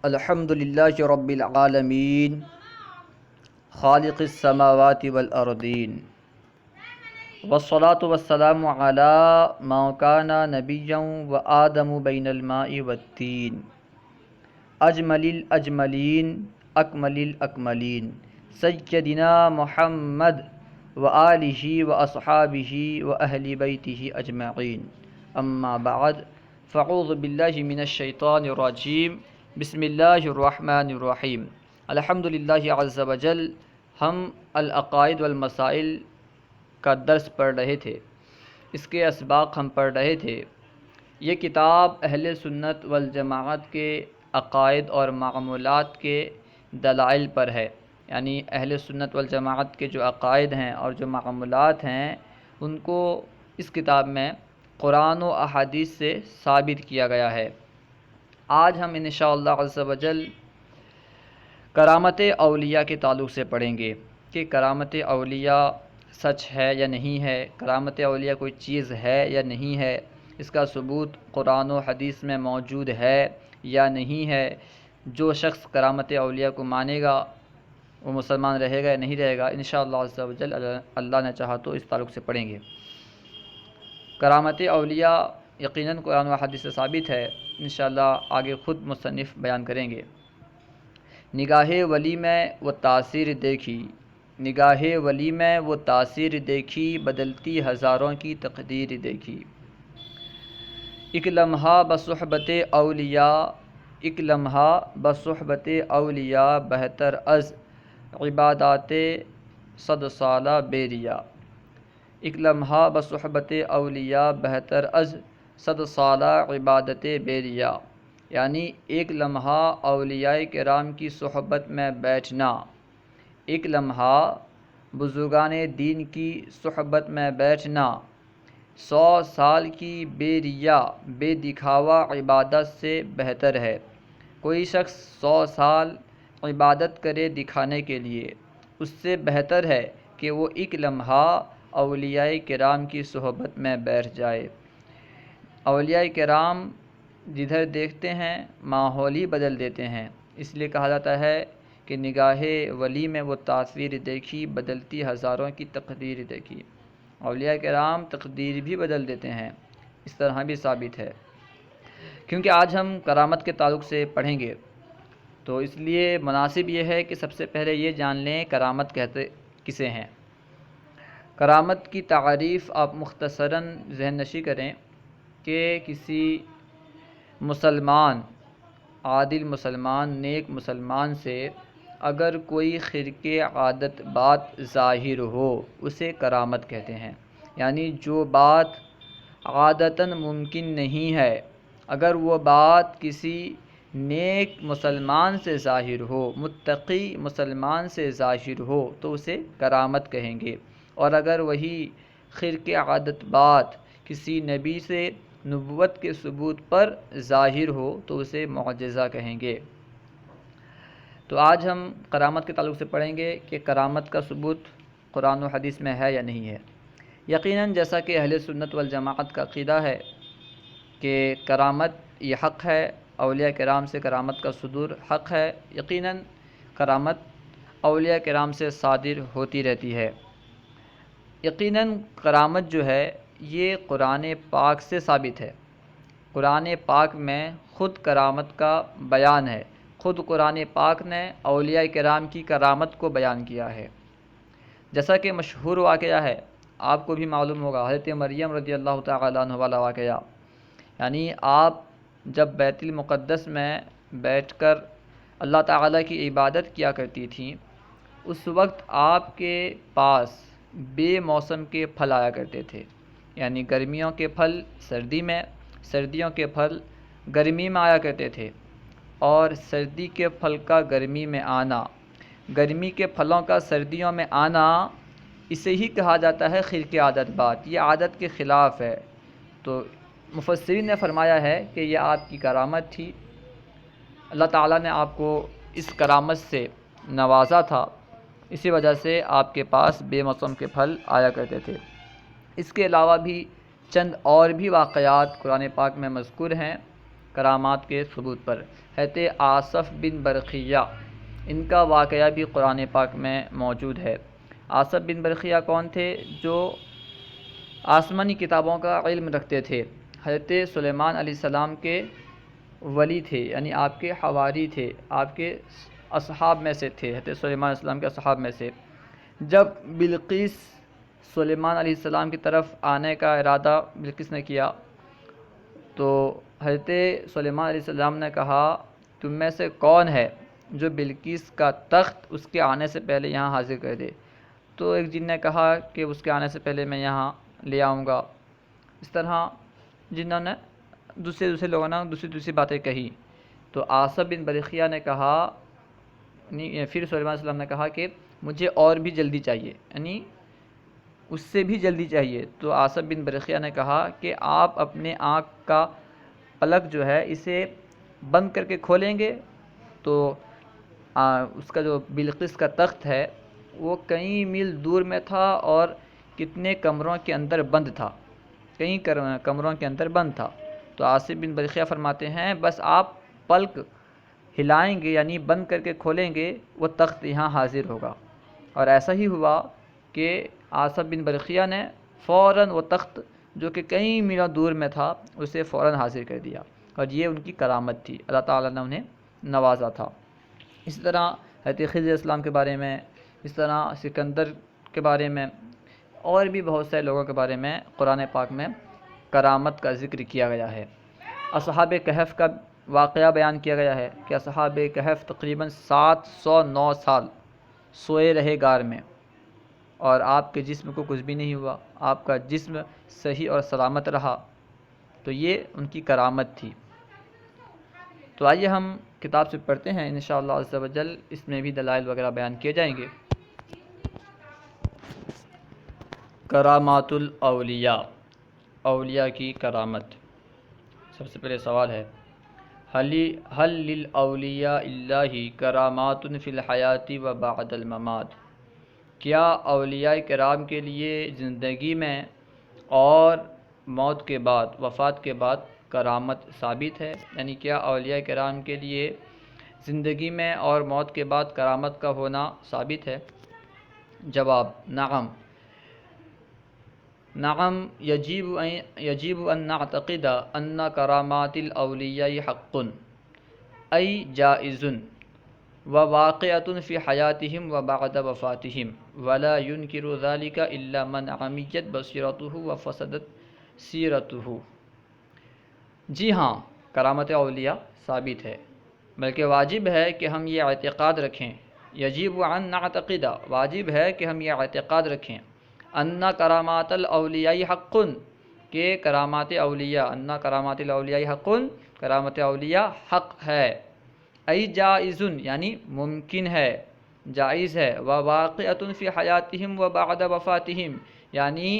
الحمد للہ رب العالمین خالق السماوات والارضین والصلاة والسلام علی من کان نبیا وآدم بین الماء والطین اجمل الاجملین اکمل الاکملین سیدنا محمد وآلہ واصحابہ واہل بیتہ اجمعین اما بعد فاعوذ باللہ من الشیطان الرجیم بسم اللہ الرحمن الرحیم الحمد للہ عز وجل ہم العقائد والمسائل کا درس پڑھ رہے تھے، اس کے اسباق ہم پڑھ رہے تھے۔ یہ کتاب اہل سنت والجماعت کے عقائد اور معمولات کے دلائل پر ہے، یعنی اہل سنت والجماعت کے جو عقائد ہیں اور جو معمولات ہیں ان کو اس کتاب میں قرآن و احادیث سے ثابت کیا گیا ہے۔ آج ہم انشاءاللہ عز وجل کرامت اولیاء کے تعلق سے پڑھیں گے کہ کرامت اولیاء سچ ہے یا نہیں ہے، کرامت اولیاء کوئی چیز ہے یا نہیں ہے، اس کا ثبوت قرآن و حدیث میں موجود ہے یا نہیں ہے۔ جو شخص کرامت اولیاء کو مانے گا وہ مسلمان رہے گا یا نہیں رہے گا، انشاءاللہ عز وجل اللہ نے چاہا تو اس تعلق سے پڑھیں گے۔ کرامت اولیاء یقیناً قرآن و حدیث سے ثابت ہے، انشاءاللہ آگے خود مصنف بیان کریں گے۔ نگاہ ولی میں وہ تاثیر دیکھی، نگاہ ولی میں وہ تاثیر دیکھی، بدلتی ہزاروں کی تقدیر دیکھی۔ ایک لمحہ بصحبت اولیاء، ایک لمحہ بصحبت اولیاء بہتر از عبادات صد سالہ بیریا۔ ایک لمحہ بصحبت اولیاء بہتر از صد سالہ عبادت بیریا، یعنی ایک لمحہ اولیاء کرام کی صحبت میں بیٹھنا، ایک لمحہ بزرگان دین کی صحبت میں بیٹھنا 100 سال کی بے ریا بے دکھاوا عبادت سے بہتر ہے۔ کوئی شخص 100 سال عبادت کرے دکھانے کے لیے، اس سے بہتر ہے کہ وہ ایک لمحہ اولیاء کرام کی صحبت میں بیٹھ جائے۔ اولیاء کرام جدھر دیکھتے ہیں ماحول ہی بدل دیتے ہیں، اس لیے کہا جاتا ہے کہ نگاہ ولی میں وہ تاثیر دیکھی، بدلتی ہزاروں کی تقدیر دیکھی۔ اولیاء کرام تقدیر بھی بدل دیتے ہیں، اس طرح بھی ثابت ہے۔ کیونکہ آج ہم کرامت کے تعلق سے پڑھیں گے تو اس لیے مناسب یہ ہے کہ سب سے پہلے یہ جان لیں کرامت کہتے کسے ہیں۔ کرامت کی تعریف آپ مختصراً ذہن نشی کریں کہ کسی مسلمان، عادل مسلمان، نیک مسلمان سے اگر کوئی خرقِ عادت بات ظاہر ہو اسے کرامت کہتے ہیں، یعنی جو بات عادتاً ممکن نہیں ہے اگر وہ بات کسی نیک مسلمان سے ظاہر ہو، متقی مسلمان سے ظاہر ہو تو اسے کرامت کہیں گے، اور اگر وہی خرقِ عادت بات کسی نبی سے نبوت کے ثبوت پر ظاہر ہو تو اسے معجزہ کہیں گے۔ تو آج ہم کرامت کے تعلق سے پڑھیں گے کہ کرامت کا ثبوت قرآن و حدیث میں ہے یا نہیں ہے۔ یقیناً جیسا کہ اہل سنت والجماعت کا عقیدہ ہے کہ کرامت یہ حق ہے، اولیاء کرام سے کرامت کا صدور حق ہے، یقیناً کرامت اولیاء کرام سے صادر ہوتی رہتی ہے۔ یقیناً کرامت جو ہے یہ قرآن پاک سے ثابت ہے۔ قرآن پاک میں خود کرامت کا بیان ہے، خود قرآن پاک نے اولیاء کرام کی کرامت کو بیان کیا ہے۔ جیسا کہ مشہور واقعہ ہے، آپ کو بھی معلوم ہوگا، حضرت مریم رضی اللہ تعالیٰ عنہ والا واقعہ، یعنی آپ جب بیت المقدس میں بیٹھ کر اللہ تعالیٰ کی عبادت کیا کرتی تھیں، اس وقت آپ کے پاس بے موسم کے پھل آیا کرتے تھے، یعنی گرمیوں کے پھل سردی میں، سردیوں کے پھل گرمی میں آیا کرتے تھے، اور سردی کے پھل کا گرمی میں آنا، گرمی کے پھلوں کا سردیوں میں آنا، اسے ہی کہا جاتا ہے خرقِ عادت بات، یہ عادت کے خلاف ہے۔ تو مفسرین نے فرمایا ہے کہ یہ آپ کی کرامت تھی، اللہ تعالیٰ نے آپ کو اس کرامت سے نوازا تھا، اسی وجہ سے آپ کے پاس بے موسم کے پھل آیا کرتے تھے۔ اس کے علاوہ بھی چند اور بھی واقعات قرآن پاک میں مذکور ہیں کرامات کے ثبوت پر۔ حضرت آصف بن برقیہ، ان کا واقعہ بھی قرآن پاک میں موجود ہے۔ آصف بن برقیہ کون تھے؟ جو آسمانی کتابوں کا علم رکھتے تھے، حضرت سلیمان علیہ السلام کے ولی تھے، یعنی آپ کے حواری تھے، آپ کے اصحاب میں سے تھے، حضرت سلیمان علیہ السلام کے اصحاب میں سے۔ جب بلقیس سلیمان علیہ السلام کی طرف آنے کا ارادہ بلقیس نے کیا تو حضرت سلیمان علیہ السلام نے کہا تم میں سے کون ہے جو بلقیس کا تخت اس کے آنے سے پہلے یہاں حاضر کر دے؟ تو ایک جن نے کہا کہ اس کے آنے سے پہلے میں یہاں لے آؤں گا۔ اس طرح جنہوں نے دوسرے لوگوں نے دوسری باتیں کہی تو آصف بن برقیہ نے کہا، پھر سلیمان علیہ السلام نے کہا کہ مجھے اور بھی جلدی چاہیے، یعنی اس سے بھی جلدی چاہیے۔ تو آصف بن برقیہ نے کہا کہ آپ اپنے آنکھ کا پلک جو ہے اسے بند کر کے کھولیں گے تو اس کا جو بلقیس کا تخت ہے وہ کئی میل دور میں تھا اور کتنے کمروں کے اندر بند تھا، کئی کمروں کے اندر بند تھا۔ تو آصف بن برقیہ فرماتے ہیں بس آپ پلک ہلائیں گے یعنی بند کر کے کھولیں گے وہ تخت یہاں حاضر ہوگا۔ اور ایسا ہی ہوا کہ آصف بن برقیہ نے فوراً وہ تخت جو کہ کئی میلوں دور میں تھا اسے فوراً حاضر کر دیا، اور یہ ان کی کرامت تھی، اللہ تعالیٰ نے انہیں نوازا تھا۔ اسی طرح حضرت خضر علیہ السلام کے بارے میں، اس طرح سکندر کے بارے میں اور بھی بہت سے لوگوں کے بارے میں قرآن پاک میں کرامت کا ذکر کیا گیا ہے۔ اصحاب کہف کا واقعہ بیان کیا گیا ہے کہ اصحاب کہف تقریباً 709 سال سوئے رہے غار میں اور آپ کے جسم کو کچھ بھی نہیں ہوا، آپ کا جسم صحیح اور سلامت رہا، تو یہ ان کی کرامت تھی۔ تو آئیے ہم کتاب سے پڑھتے ہیں انشاءاللہ عز و جل، اس میں بھی دلائل وغیرہ بیان کیے جائیں گے۔ کرامات الاولیاء، اولیاء کی کرامت۔ سب سے پہلے سوال ہے حل للاولیاء اللہ کرامات فی الحیات و بعد الممات، کیا اولیاء کرام کے لیے زندگی میں اور موت کے بعد، وفات کے بعد کرامت ثابت ہے؟ یعنی کیا اولیاء کرام کے لیے زندگی میں اور موت کے بعد کرامت کا ہونا ثابت ہے؟ جواب نعم یجب ان نعتقد ان کرامات الاولیاء حق ای جائز وواقعۃ فی حیاتہم وبعد وفاتہم ولا ينکر ذلک الا من عمیت بصیرتہ وفسدت سیرتہ۔ جی ہاں، کرامت اولیاء ثابت ہے، بلکہ واجب ہے کہ ہم یہ اعتقاد رکھیں، یجب ان نعتقد، واجب ہے کہ ہم یہ اعتقاد رکھیں، ان کرامات الاولیاء حق، کہ کرامات اولیاء، ان کرامات الاولیاء حق، کرامت اولیاء حق ہے، ای جائز یعنی ممکن ہے، جائز ہے، وواقعۃ فی حیاتہم وبعد وفاتہم یعنی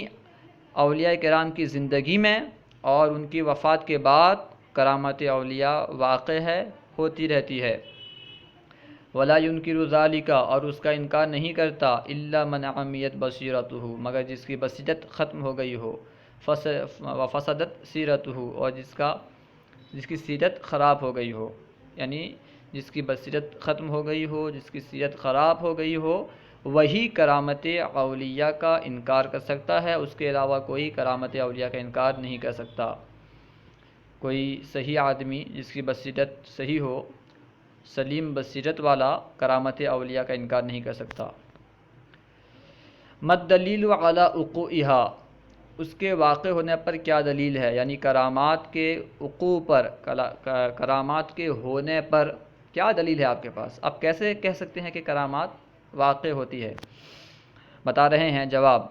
اولیاء کرام کی زندگی میں اور ان کی وفات کے بعد کرامت اولیاء واقع ہے، ہوتی رہتی ہے۔ ولا ينکر ذالک، اور اس کا انکار نہیں کرتا، الا من عمیت بصیرتہ، مگر جس کی بصیرت ختم ہو گئی ہو، وفسدت سیرتہ، اور جس کی سیرت خراب ہو گئی ہو، یعنی جس کی بصیرت ختم ہو گئی ہو، جس کی سیرت خراب ہو گئی ہو، وہی کرامت اولیاء کا انکار کر سکتا ہے، اس کے علاوہ کوئی کرامت اولیاء کا انکار نہیں کر سکتا۔ کوئی صحیح آدمی جس کی بصیرت صحیح ہو، سلیم بصیرت والا، کرامت اولیاء کا انکار نہیں کر سکتا۔ مد دلیل علی وقوعها، اس کے واقع ہونے پر کیا دلیل ہے؟ یعنی کرامات کے وقوع پر، کرامات کے ہونے پر کیا دلیل ہے آپ کے پاس؟ آپ کیسے کہہ سکتے ہیں کہ کرامات واقع ہوتی ہے؟ بتا رہے ہیں، جواب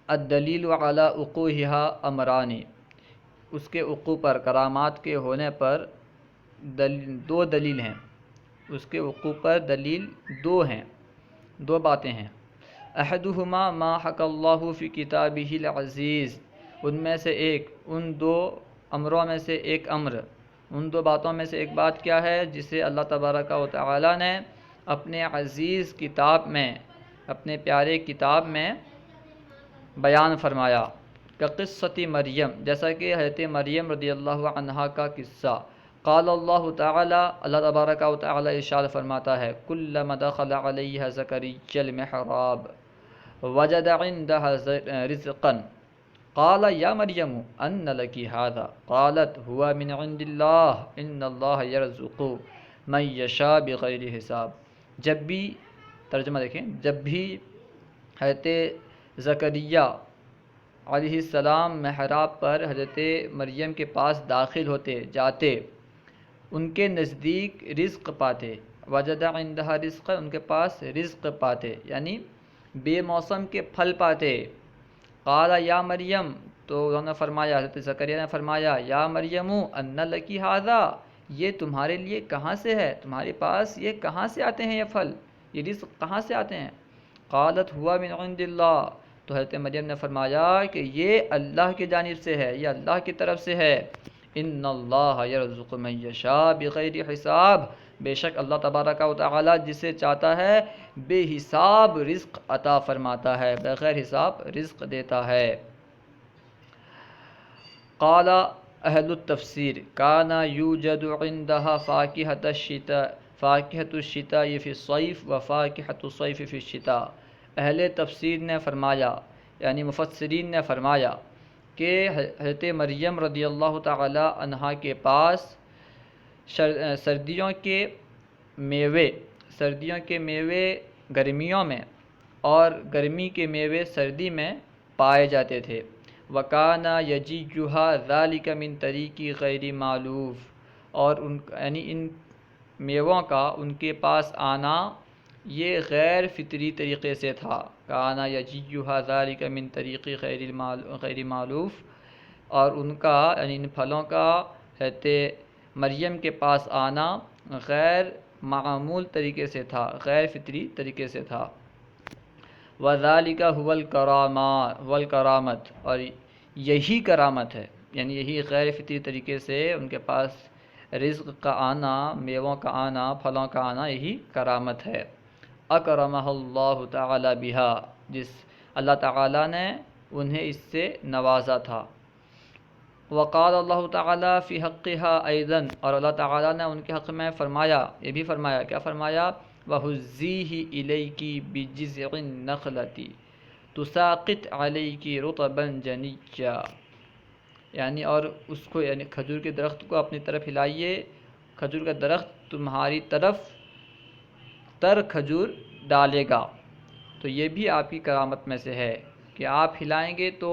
الدلیل علی وقوعها امران، اس کے وقوع پر، کرامات کے ہونے پر دو دلیل ہیں، اس کے وقوع پر دلیل دو ہیں، دو باتیں ہیں۔ احدہما ما حکی اللہ فی کتابہ العزیز، ان میں سے ایک، ان دو امروں میں سے ایک امر، ان دو باتوں میں سے ایک بات کیا ہے؟ جسے اللہ تبارک و تعالی نے اپنے عزیز کتاب میں، اپنے پیارے کتاب میں بیان فرمایا، کہ قصۃ مریم، جیسا کہ حضرت مریم رضی اللہ عنہا کا قصہ، قال اللہ تعالی، اللہ تبارک و تعالی ارشاد فرماتا ہے، کلما دخل علیہ زکریا المحراب وجد عندها رزقا قال یا مریم ان لک هذا قالت هو من عند اللہ ان اللہ یرزق من یشاء بغیر حساب۔ جب بھی ترجمہ دیکھیں، جب بھی حضرت زکریا علیہ السلام محراب پر حضرت مریم کے پاس داخل ہوتے جاتے، ان کے نزدیک رزق پاتے، وجد عندها رزق، ان کے پاس رزق پاتے یعنی بے موسم کے پھل پاتے۔ قال یا مریم، تو انہوں نے فرمایا، حضرت زکریا نے فرمایا، یا مریم ان لکی ھذا، یہ تمہارے لیے کہاں سے ہے، تمہارے پاس یہ کہاں سے آتے ہیں، یہ پھل، یہ رزق کہاں سے آتے ہیں؟ قالت ہوا من عند اللہ، تو حضرت مریم نے فرمایا کہ یہ اللہ کی جانب سے ہے، یہ اللہ کی طرف سے ہے۔ ان اللہ یرزق من یشاء بغیر حساب، بے شک اللہ تبارک و تعالی جسے چاہتا ہے بے حساب رزق عطا فرماتا ہے، بغیر حساب رزق دیتا ہے۔ قال اہل التفسیر کان یوجد عندها فاکہۃ الشتاء فی الصیف و فاکہۃ الصیف فی الشتاء۔ اہل تفسیر نے فرمایا، یعنی مفسرین نے فرمایا کہ حضرت مریم رضی اللہ تعالی عنہا کے پاس سردیوں کے میوے گرمیوں میں اور گرمی کے میوے سردی میں پائے جاتے تھے۔ وَكَانَ يَجِيُّهَا ذَلِكَ مِن طَرِيقِ غَيْرِ مَأْلُوفٍ، اور ان میووں کا ان کے پاس آنا یہ غیر فطری طریقے سے تھا۔ کَانَ يَجِيُّهَا ذَلِكَ مِن طَرِيقِ غَيْرِ مَأْلُوفٍ، اور ان کا یعنی ان پھلوں کا حضرت مریم کے پاس آنا غیر معمول طریقے سے تھا، غیر فطری طریقے سے تھا۔ وَذَلِكَ هُوَ الْكَرَامَۃُ، اور یہی کرامت ہے، یعنی یہی غیر فطری طریقے سے ان کے پاس رزق کا آنا، میووں کا آنا، پھلوں کا آنا، یہی کرامت ہے۔ اکرمہ اللہ تعالی بہا، جس اللہ تعالیٰ نے انہیں اس سے نوازا تھا۔ وقال اللہ تعالی فی حقہا ایضاً، اور اللہ تعالیٰ نے ان کے حق میں فرمایا، یہ بھی فرمایا، کیا فرمایا؟ وَهُزِّيهِ إِلَيْكِ بِجِذْعِ النَّخْلَةِ تُسَاقِطْ عَلَيْكِ رُطَبًا جَنِيًّا، یعنی اور اس کو یعنی کھجور کے درخت کو اپنی طرف ہلائیے، کھجور کا درخت تمہاری طرف تر کھجور ڈالے گا۔ تو یہ بھی آپ کی کرامت میں سے ہے کہ آپ ہلائیں گے تو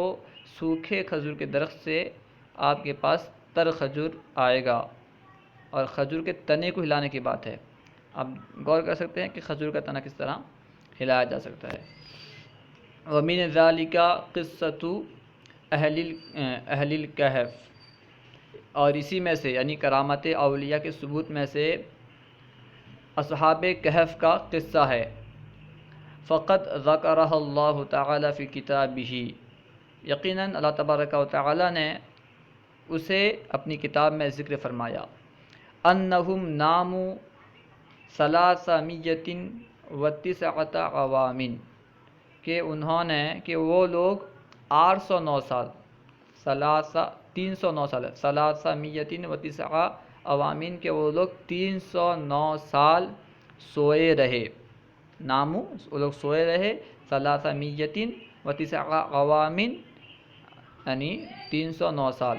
سوکھے کھجور کے درخت سے آپ کے پاس تر کھجور آئے گا، اور کھجور کے تنے کو ہلانے کی بات ہے۔ آپ غور کر سکتے ہیں کہ کھجور کا تنا کس طرح ہلایا جا سکتا ہے۔ وَمِنْ ذَلِكَ قِصَّةُ أَهْلِ الْكَهْفِ، اور اسی میں سے یعنی کرامت اولیاء کے ثبوت میں سے اصحاب کہف کا قصہ ہے۔ فقط ذکرہ اللہ تعالی فی کتابہ، یقیناً اللہ تبارک و تعالی نے اسے اپنی کتاب میں ذکر فرمایا۔ انہم ناموا 309 عوام، کہ انہوں نے کہ وہ لوگ 809 سال 309 سال 309 عوامین کے وہ لوگ 309 سال سوئے رہے۔ نامو وہ لوگ سوئے رہے، 309 عوامین یعنی 309 سال۔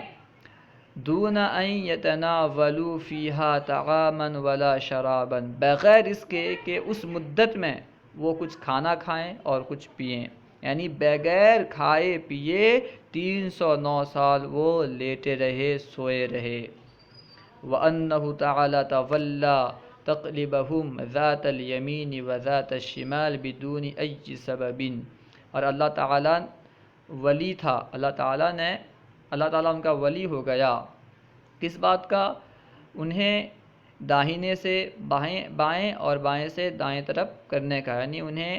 دون ان یتناولوا فیہا طعاما ولا شرابا، بغیر اس کے کہ اس مدت میں وہ کچھ کھانا کھائیں اور کچھ پئیں، یعنی بغیر کھائے پیے 309 سال وہ لیٹے رہے، سوئے رہے۔ وَأَنَّهُ تَعَالَى تَوَلَّى تَقْلِبَهُمْ ذَاتَ الْيَمِينِ وَذَاتَ الشِّمَالِ بِدُونِ أَيِّ سَبَبٍ، اور اللہ تعالیٰ ولی تھا، اللہ تعالیٰ ان کا ولی ہو گیا، کس بات کا؟ انہیں داہنے سے بائیں اور بائیں سے دائیں طرف کرنے کا، یعنی انہیں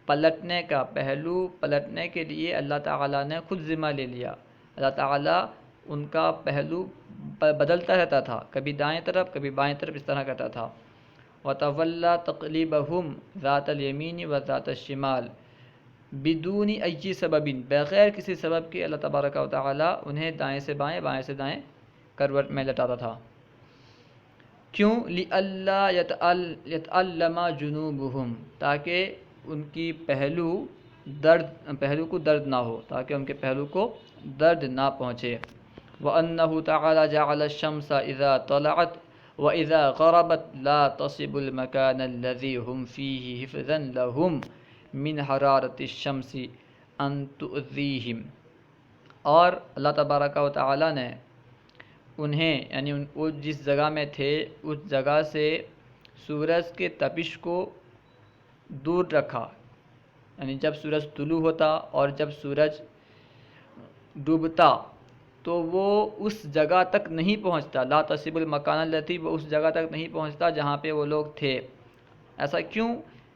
پلٹنے کا، پہلو پلٹنے کے لیے اللہ تعالیٰ نے خود ذمہ لے لیا۔ اللہ تعالیٰ ان کا پہلو بدلتا رہتا تھا، کبھی دائیں طرف کبھی بائیں طرف، اس طرح کرتا تھا۔ وَتَوَلَّى تَقْلِيبَهُمْ ذَاتَ الْيَمِينِ وَذَاتَ الشِّمَالِ بدون ای سبب، بغیر کسی سبب کے اللہ تبارک و تعالی انہیں دائیں سے بائیں بائیں سے دائیں کروٹ میں لٹاتا تھا۔ کیوں؟ لِأَلَّا يَتَأَلَّمَ جُنُوبُهُمْ، تاکہ ان کی پہلو کو درد نہ ہو، تاکہ ان کے پہلو کو درد نہ پہنچے۔ وَأَنَّهُ تَعَالَى جَعَلَ الشَّمْسَ إِذَا طَلَعَتْ وَإِذَا غَرَبَتْ لَا تَصِبُ الْمَكَانَ الَّذِي هُمْ فِيهِ حِفْظًا لَهُمْ مِنْ حَرَارَةِ الشَّمْسِ أَن تُؤْذِيهِمْ، اور اللہ تبارک و تعالیٰ نے انہیں یعنی وہ جس جگہ میں تھے اس جگہ سے سورج کے تپش کو دور رکھا، یعنی جب سورج طلوع ہوتا اور جب سورج ڈوبتا تو وہ اس جگہ تک نہیں پہنچتا، لا تصب المکان التی، وہ اس جگہ تک نہیں پہنچتا جہاں پہ وہ لوگ تھے۔ ایسا کیوں؟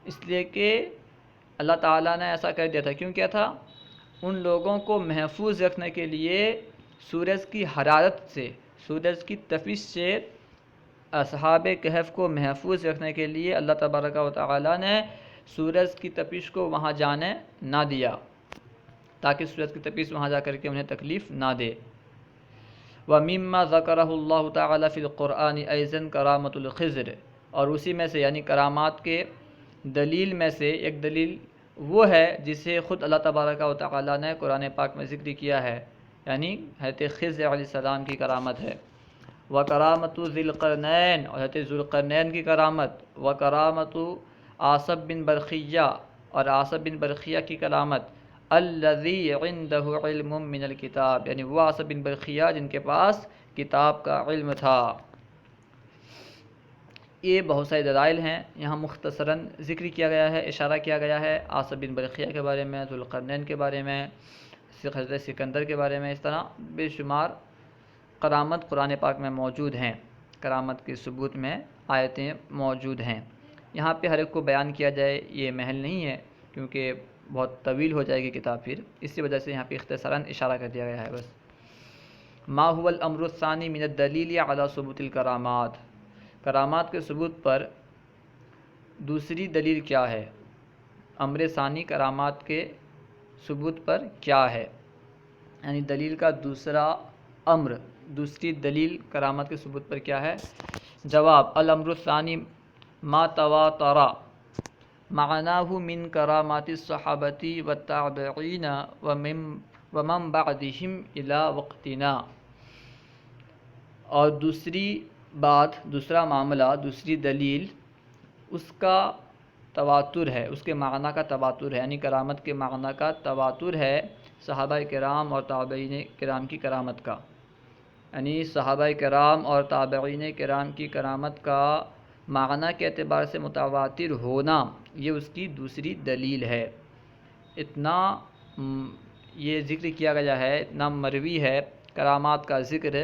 اس لیے کہ اللہ تعالیٰ نے ایسا کر دیا تھا۔ کیوں کیا تھا؟ ان لوگوں کو محفوظ رکھنے کے لیے سورج کی حرارت سے، سورج کی تپش سے اصحاب کہف کو محفوظ رکھنے کے لیے اللہ تبارک و تعالیٰ نے سورج کی تپش کو وہاں جانے نہ دیا، تاکہ سورج کی تپش وہاں جا کر کے انہیں تکلیف نہ دے۔ وَمِمَّا ذَكَرَهُ اللَّهُ تَعَالَى فِي الْقُرْآنِ أَيْضًا كَرَامَةُ الْخِضْرِ، اور اسی میں سے یعنی کرامات کے دلیل میں سے ایک دلیل وہ ہے جسے خود اللہ تبارک و تعالیٰ نے قرآن پاک میں ذکر کیا ہے، یعنی حضرت خضر علیہ السلام کی کرامت ہے۔ وَكَرَامَةُ ذِي الْقَرْنَيْنِ، اور حضرت ذوالقرنین کی کرامت۔ وَكَرَامَةُ عاصب بن برقیہ، اور عاصب بن برقیہ کی کرامت۔ الَّذِي عِنْدَهُ عِلْمٌ مِّنَ الْكِتَابِ، یعنی وہ عاصب بن برقیہ جن کے پاس کتاب کا علم تھا۔ یہ بہت سارے دلائل ہیں، یہاں مختصراً ذکر کیا گیا ہے، اشارہ کیا گیا ہے عاصب بن برقیہ کے بارے میں، ذوالقرنین کے بارے میں، حضرت سکندر کے بارے میں۔ اس طرح بے شمار کرامت قرآن پاک میں موجود ہیں، کرامت کے ثبوت میں آیتیں موجود ہیں۔ یہاں پہ ہر ایک کو بیان کیا جائے یہ محل نہیں ہے، کیونکہ بہت طویل ہو جائے گی کتاب پھر، اسی وجہ سے یہاں پہ اختصاراً اشارہ کر دیا گیا ہے بس۔ ما هو الامر الثانی من الدلیل علی ثبوت الکرامات، کرامات کے ثبوت پر دوسری دلیل کیا ہے؟ امر ثانی کرامات کے ثبوت پر کیا ہے، یعنی دلیل کا دوسرا امر، دوسری دلیل کرامت کے ثبوت پر کیا ہے؟ جواب: الامر الثانی ما تواتر معناہ من کرامات الصحابۃ والتابعین ومن بعدہم الی وقتنا، اور دوسری بات، دوسرا معاملہ، دوسری دلیل اس کا تواتر ہے، اس کے معنی کا تواتر ہے، یعنی کرامت کے معنی کا تواتر ہے صحابہ کرام اور تابعین کرام کی کرامت کا، یعنی صحابہ کرام اور تابعین کرام کی کرامت کا معنی کے اعتبار سے متواتر ہونا، یہ اس کی دوسری دلیل ہے۔ اتنا یہ ذکر کیا گیا ہے، اتنا مروی ہے کرامات کا ذکر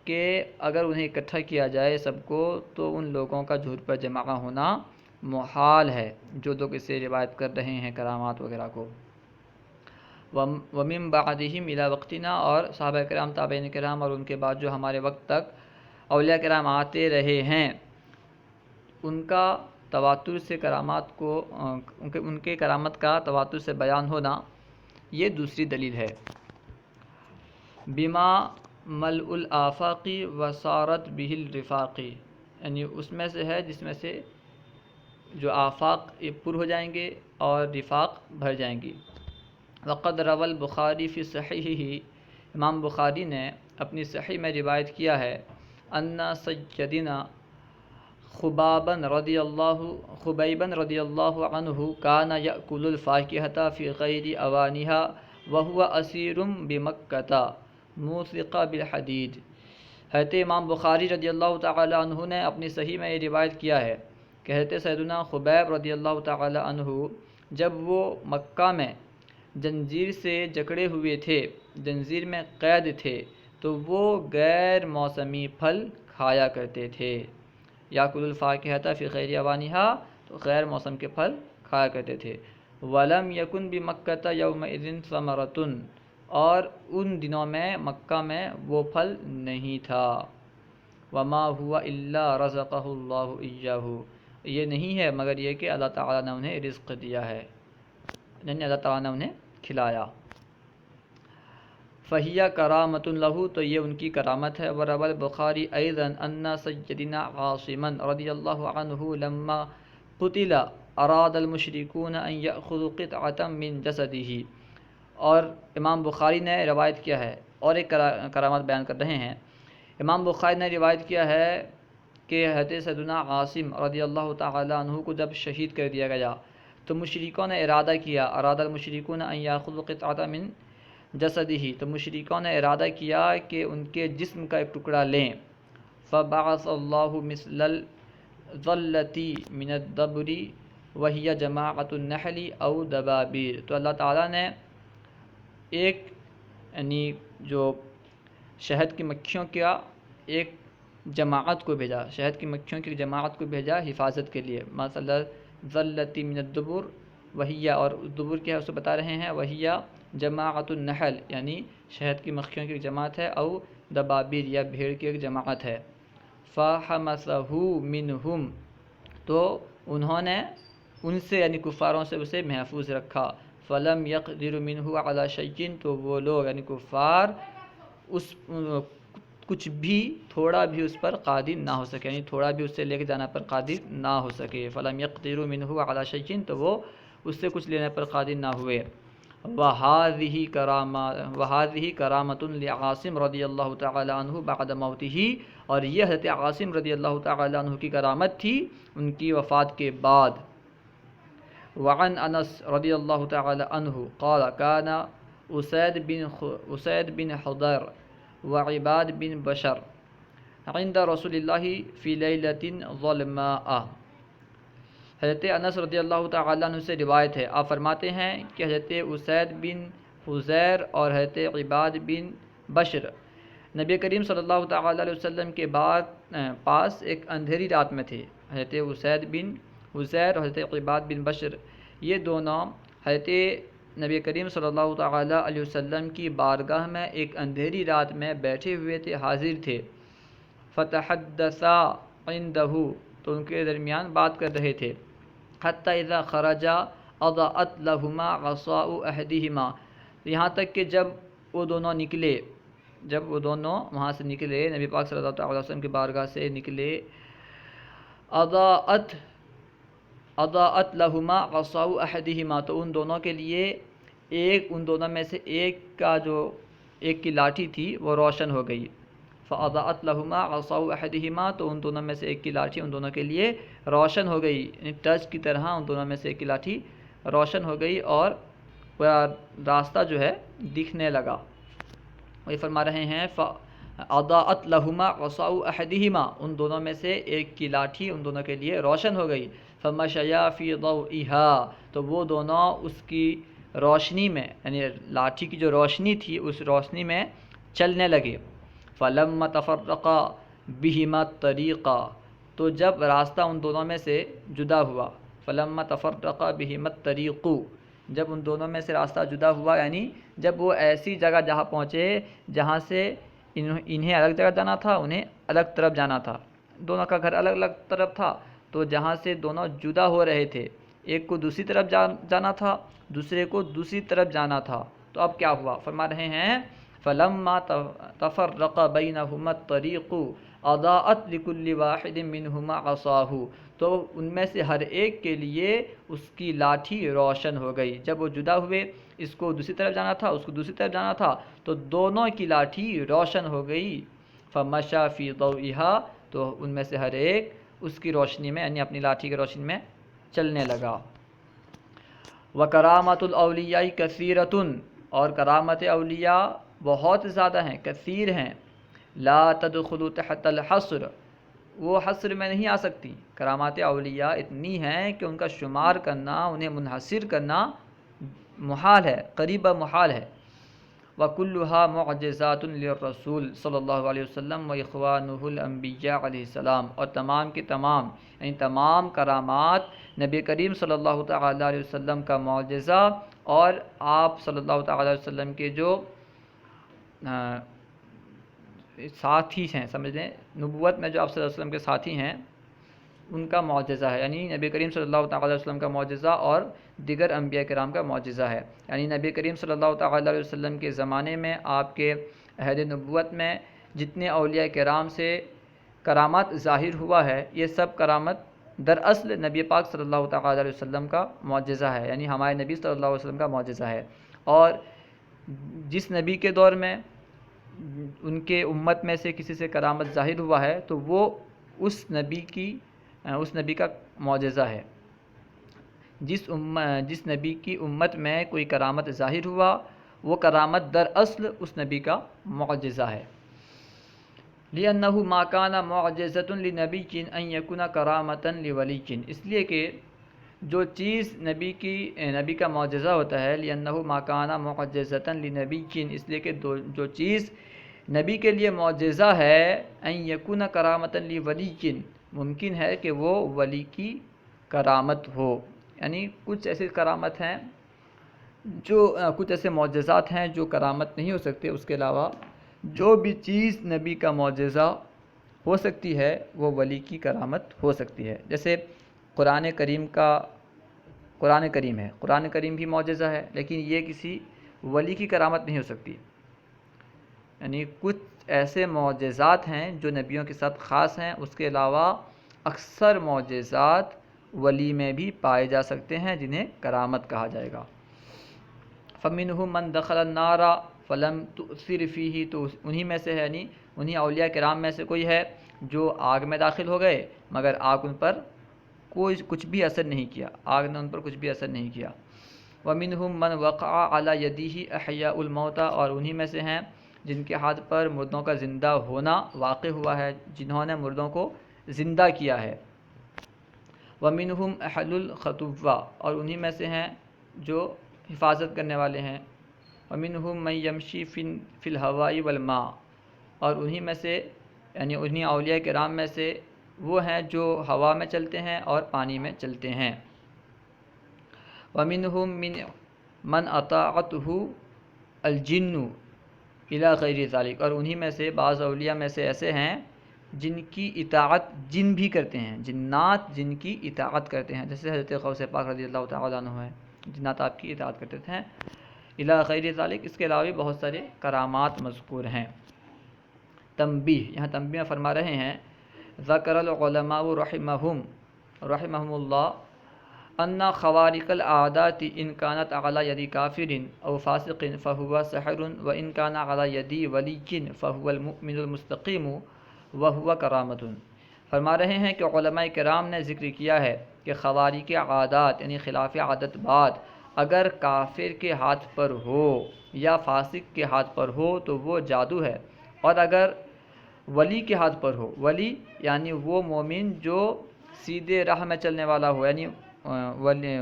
کہ اگر انہیں اکٹھا کیا جائے سب کو تو ان لوگوں کا جھوٹ پر جمع ہونا محال ہے جو لوگ اسے روایت کر رہے ہیں کرامات وغیرہ کو۔ وَمِن بَعْدِهِمْ إِلَى وَقْتِنَا، اور صحابہ کرام، تابعین کرام اور ان کے بعد جو ہمارے وقت تک اولیاء کرام آتے رہے ہیں، ان کا تواتر سے کرامات کو، ان کے کرامت کا تواتر سے بیان ہونا، یہ دوسری دلیل ہے۔ بما ملء الآفاقی وصارت بہ الرفاقی، یعنی اس میں سے ہے جس میں سے جو آفاق پر ہو جائیں گے اور رفاق بھر جائیں گی۔ وقد روى البخاری فی صحیحہ، امام بخاری نے اپنی صحیح میں روایت کیا ہے، ان سیدنا خبیبا رضی اللہ عنہ کان یأکل الفاکہۃ فی غیر اوانہا وہو اسیر بمکۃ موثق بالحدید۔ حضرت امام بخاری رضی اللہ تعالی عنہ نے اپنی صحیح میں یہ روایت کیا ہے کہ حضرت سیدنا خبیب رضی اللہ تعالی عنہ جب وہ مکہ میں زنجیر سے جکڑے ہوئے تھے، زنجیر میں قید تھے، تو وہ غیر موسمی پھل کھایا کرتے تھے۔ یاکل الفاکہۃ فی غیر اوانہا، تو غیر موسم کے پھل کھایا کرتے تھے۔ ولم یکن بمکۃ یومئذ ثمرۃ، اور ان دنوں میں مکہ میں وہ پھل نہیں تھا۔ وما هو الا رزقہ اللہ ایاہ، یہ نہیں ہے مگر یہ کہ اللہ تعالیٰ نے انہیں رزق دیا ہے، یعنی اللہ تعالیٰ نے انہیں کھلایا۔ فہیہ کرامۃ لہو، تو یہ ان کی کرامت ہے. وروى البخاری ایضا ان سیدنا عاصما رضی اللہ عنہ لما قتل اراد المشرکون ان یأخذوا قطعة من جسدہ. اور امام بخاری نے روایت کیا ہے، اور ایک کرامت بیان کر رہے ہیں. امام بخاری نے روایت کیا ہے کہ حضرت سیدنا عاصم رضی اللہ تعالی عنہ کو جب شہید کر دیا گیا تو مشرکوں نے ارادہ کیا، اراد المشرکون ان یاخذوا قطعۃ من جسدہ، تو مشرکوں نے ارادہ کیا کہ ان کے جسم کا ایک ٹکڑا لیں. فبعث اللہ مثل الظلتی من الدبر وہی جماعۃ النحل او دبابیر، تو اللہ تعالیٰ نے ایک یعنی جو شہد کی مکھیوں کا ایک جماعت کو بھیجا، شہد کی مکھیوں کی جماعت کو بھیجا حفاظت کے لیے. مثلا ذلتی من الدبر وہی، اور دبر کیا ہے اسے بتا رہے ہیں، وہی جماعت النحل یعنی شہد کی مکھیوں کی ایک جماعت ہے، او دبابیر یا بھیڑ کی ایک جماعت ہے. فحمسہ منہم، تو انہوں نے ان سے یعنی کفاروں سے اسے محفوظ رکھا. فلم یقدر منہ علی شیء، تو وہ لوگ یعنی کفار اس کچھ بھی تھوڑا بھی اس پر قادر نہ ہو سکے، یعنی تھوڑا بھی اس سے لے کے جانا پر قادر نہ ہو سکے. فلم یقدروا منہ علی شیء، تو وہ اس سے کچھ لینے پر قادر نہ ہوئے. وہذہ کرامۃ لعاصم رضی اللہ تعالی عنہ بعد موتہ، اور یہ حضرت عاصم رضی اللہ تعالی عنہ کی کرامت تھی ان کی وفات کے بعد. وعن انس رضی اللہ تعالی عنہ قال كان اسید بن حضر وعباد بن بشر عند رسول اللہ فی لیلۃ ظلماء. حضرت انس رضی اللہ تعالیٰ عنہ سے روایت ہے، آپ فرماتے ہیں کہ حضرت اسید بن حضیر اور حضرت عباد بن بشر نبی کریم صلی اللہ تعالیٰ علیہ وسلم کے بعد پاس ایک اندھیری رات میں تھے. حضرت اسید بن حضیر اور حضرت عباد بن بشر یہ دونوں حضرت نبی کریم صلی اللہ تعالیٰ علیہ وسلم کی بارگاہ میں ایک اندھیری رات میں بیٹھے ہوئے تھے، حاضر تھے. فتحدثا عنده، تو ان کے درمیان بات کر رہے تھے. حتی اذا خرجا اضاءت لهما عصاء احدهما، یہاں تک کہ جب وہ دونوں نکلے، جب وہ دونوں وہاں سے نکلے، نبی پاک صلی اللہ علیہ وسلم کی بارگاہ سے نکلے. اضاءت لهما عصاء احدهما، تو ان دونوں کے لیے ان دونوں میں سے ایک کی لاٹھی تھی وہ روشن ہو گئی. فاضاءت لهما عصاء احدهما، تو ان دونوں میں سے ایک کی لاٹھی ان دونوں کے لیے روشن ہو گئی، یعنی ٹرچ کی طرح ان دونوں میں سے ایک کی لاٹھی روشن ہو گئی اور پورا راستہ جو ہے دکھنے لگا. وہی فرما رہے ہیں فاضاءت لهما عصاء احدهما، ان دونوں میں سے ایک کی لاٹھی ان دونوں کے لیے روشن ہو گئی. فمشیا فی ضوئها، تو وہ دونوں اس کی روشنی میں یعنی لاٹھی کی جو روشنی تھی اس روشنی میں چلنے لگے. فلما تفرقا بہما الطریقا، تو جب راستہ ان دونوں میں سے جدا ہوا. فلما تفرقا بہما الطریق، جب ان دونوں میں سے راستہ جدا ہوا یعنی جب وہ ایسی جگہ جہاں پہنچے جہاں سے انہیں الگ جگہ جانا تھا، انہیں الگ طرف جانا تھا، دونوں کا گھر الگ الگ طرف تھا، تو جہاں سے دونوں جدا ہو رہے تھے، ایک کو دوسری طرف جانا تھا، دوسرے کو دوسری طرف جانا تھا. تو اب کیا ہوا؟ فرما رہے ہیں فلما تفرق بینہما الطریق اضاءت لکل واحد منہما عصاہ، تو ان میں سے ہر ایک کے لیے اس کی لاٹھی روشن ہو گئی. جب وہ جدا ہوئے، اس کو دوسری طرف جانا تھا، اس کو دوسری طرف جانا تھا، تو دونوں کی لاٹھی روشن ہو گئی. فمشى فی ضوئها، تو ان میں سے ہر ایک اس کی روشنی میں یعنی اپنی لاٹھی کی روشنی میں چلنے لگا. وکرامت الاولیاء کثیرۃ، اور کرامت اولیاء بہت زیادہ ہیں، کثیر ہیں. لا تدخل تحت الحصر، وہ حصر میں نہیں آ سکتی. کرامات اولیاء اتنی ہیں کہ ان کا شمار کرنا، انہیں منحصر کرنا محال ہے، قریب محال ہے. وَكُلُّهَا مُعْجِزَاتٌ لِلرَّسُولِ صلی اللہ علیہ وسلم وَإِخْوَانُهُ الْأَنْبِيَاء علیہ السلام، اور تمام کی تمام یعنی تمام کرامات نبی کریم صلی اللہ تعالیٰ علیہ وسلم کا معجزہ اور آپ صلی اللہ تعالیٰ علیہ وسلم کے جو ساتھی ہیں، سمجھ لیں نبوت میں جو آپ صلی اللہ علیہ وسلم کے ساتھی ہیں، ان کا معجزہ ہے، یعنی نبی کریم صلی اللہ تعالیٰ علیہ وسلم کا معجزہ اور دیگر انبیاء کرام کا معجزہ ہے۔ یعنی نبی کریم صلی اللہ تعالیٰ علیہ وسلم کے زمانے میں، آپ کے عہد نبوت میں جتنے اولیاء کرام سے کرامات ظاہر ہوا ہے، یہ سب کرامت دراصل نبی پاک صلی اللہ تعالیٰ علیہ وسلم کا معجزہ ہے، یعنی ہمارے نبی صلی اللہ علیہ وسلم کا معجزہ ہے۔ اور جس نبی کے دور میں ان کے امت میں سے کسی سے کرامت ظاہر ہوا ہے تو وہ اس نبی کا معجزہ ہے۔ جس نبی کی امت میں کوئی کرامت ظاہر ہوا، وہ کرامت دراصل اس نبی کا معجزہ ہے۔ لِأَنَّهُ مَا كَانَ مُعْجِزَةٌ لِنَبِيٍّ أَن يَكُونَ كَرَامَةً لِوَلِيٍّ، اس لیے کہ جو چیز نبی کا معجزہ ہوتا ہے، لِأَنَّهُ مَا كَانَ مُعْجِزَةً لِنَبِيٍّ، اس لیے کہ جو چیز نبی کے لیے معجزہ ہے، أَن يَكُونَ كَرَامَةً لِوَلِيٍّ، ممکن ہے کہ وہ ولی کی کرامت ہو۔ یعنی کچھ ایسی کرامت ہیں کچھ ایسے معجزات ہیں جو کرامت نہیں ہو سکتے، اس کے علاوہ جو بھی چیز نبی کا معجزہ ہو سکتی ہے وہ ولی کی کرامت ہو سکتی ہے۔ جیسے قرآن کریم ہے، قرآن کریم بھی معجزہ ہے، لیکن یہ کسی ولی کی کرامت نہیں ہو سکتی۔ یعنی کچھ ایسے معجزات ہیں جو نبیوں کے ساتھ خاص ہیں، اس کے علاوہ اکثر معجزات ولی میں بھی پائے جا سکتے ہیں جنہیں کرامت کہا جائے گا۔ فَمِنْهُمْ مَنْ دَخَلَ النَّارَ فَلَمْ تُؤْثِرْ فِيهِ، تو انہی میں سے ہے، یعنی انہی اولیاء کرام میں سے کوئی ہے جو آگ میں داخل ہو گئے مگر آگ ان پر کچھ بھی اثر نہیں کیا، آگ نے ان پر کچھ بھی اثر نہیں کیا۔ وَمِنْهُمْ مَنْ وَقَعَ عَلَى يَدِهِ أَحْيَاءُ الْمَوْتَى، اور انہی میں سے ہیں جن کے ہاتھ پر مردوں کا زندہ ہونا واقع ہوا ہے، جنہوں نے مردوں کو زندہ کیا ہے۔ وَمِنْهُمْ أَهْلُ الْخَطُوَّةِ، اور انہی میں سے ہیں جو حفاظت کرنے والے ہیں۔ وَمِنْهُمْ مَنْ يَمْشِي فِي الْهَوَاءِ وَالْمَاءِ، اور انہی میں سے یعنی انہی اولیاء کرام میں سے وہ ہیں جو ہوا میں چلتے ہیں اور پانی میں چلتے ہیں۔ وَمِنْهُمْ مَنْ أَطَاعَتْهُ الْجِنُّ إِلَى غَيْرِ ذَلِكَ، اور انہی میں سے بعض اولیاء میں سے ایسے ہیں جن کی اطاعت جن بھی کرتے ہیں، جنات جن کی اطاعت کرتے ہیں، جیسے حضرت غوث پاک رضی اللہ تعالیٰ عنہ ہے، جنات آپ کی اطاعت کرتے تھے۔ إِلَى غَيْرِ ذَلِكَ، اس کے علاوہ بھی بہت سارے کرامات مذکور ہیں۔ تنبیہ، یہاں تنبیہ فرما رہے ہیں، ذکر العلماء رحمهم اللہ ان خوارق العادات ان كانت على يد كافر او فاسق فهو سحر وان كان على يد ولي فهو المؤمن المستقيم وهو کرامۃ۔ فرما رہے ہیں کہ علماء کرام نے ذکر کیا ہے کہ خوارق عادات یعنی خلاف عادت بات اگر کافر کے ہاتھ پر ہو یا فاسق کے ہاتھ پر ہو تو وہ جادو ہے، اور اگر ولی کے ہاتھ پر ہو، ولی یعنی وہ مومن جو سیدھے راہ میں چلنے والا ہو، یعنی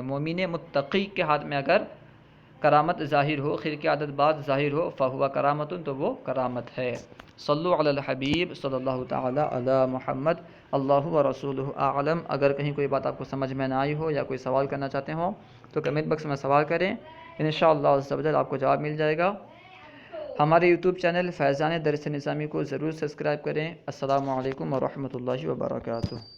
مومن متقی کے ہاتھ میں اگر کرامت ظاہر ہو، خرق عادت بات ظاہر ہو، فہو کرامت، تو وہ کرامت ہے۔ صلو علی الحبیب صلی اللہ تعالی علی محمد، اللہ و رسولہ اعلم۔ اگر کہیں کوئی بات آپ کو سمجھ میں نہ آئی ہو یا کوئی سوال کرنا چاہتے ہوں تو کمنٹ باکس میں سوال کریں، انشاءاللہ عز و جل آپ کو جواب مل جائے گا۔ ہمارے یوٹیوب چینل فیضان درس نظامی کو ضرور سبسکرائب کریں۔ السلام علیکم ورحمۃ اللہ وبرکاتہ۔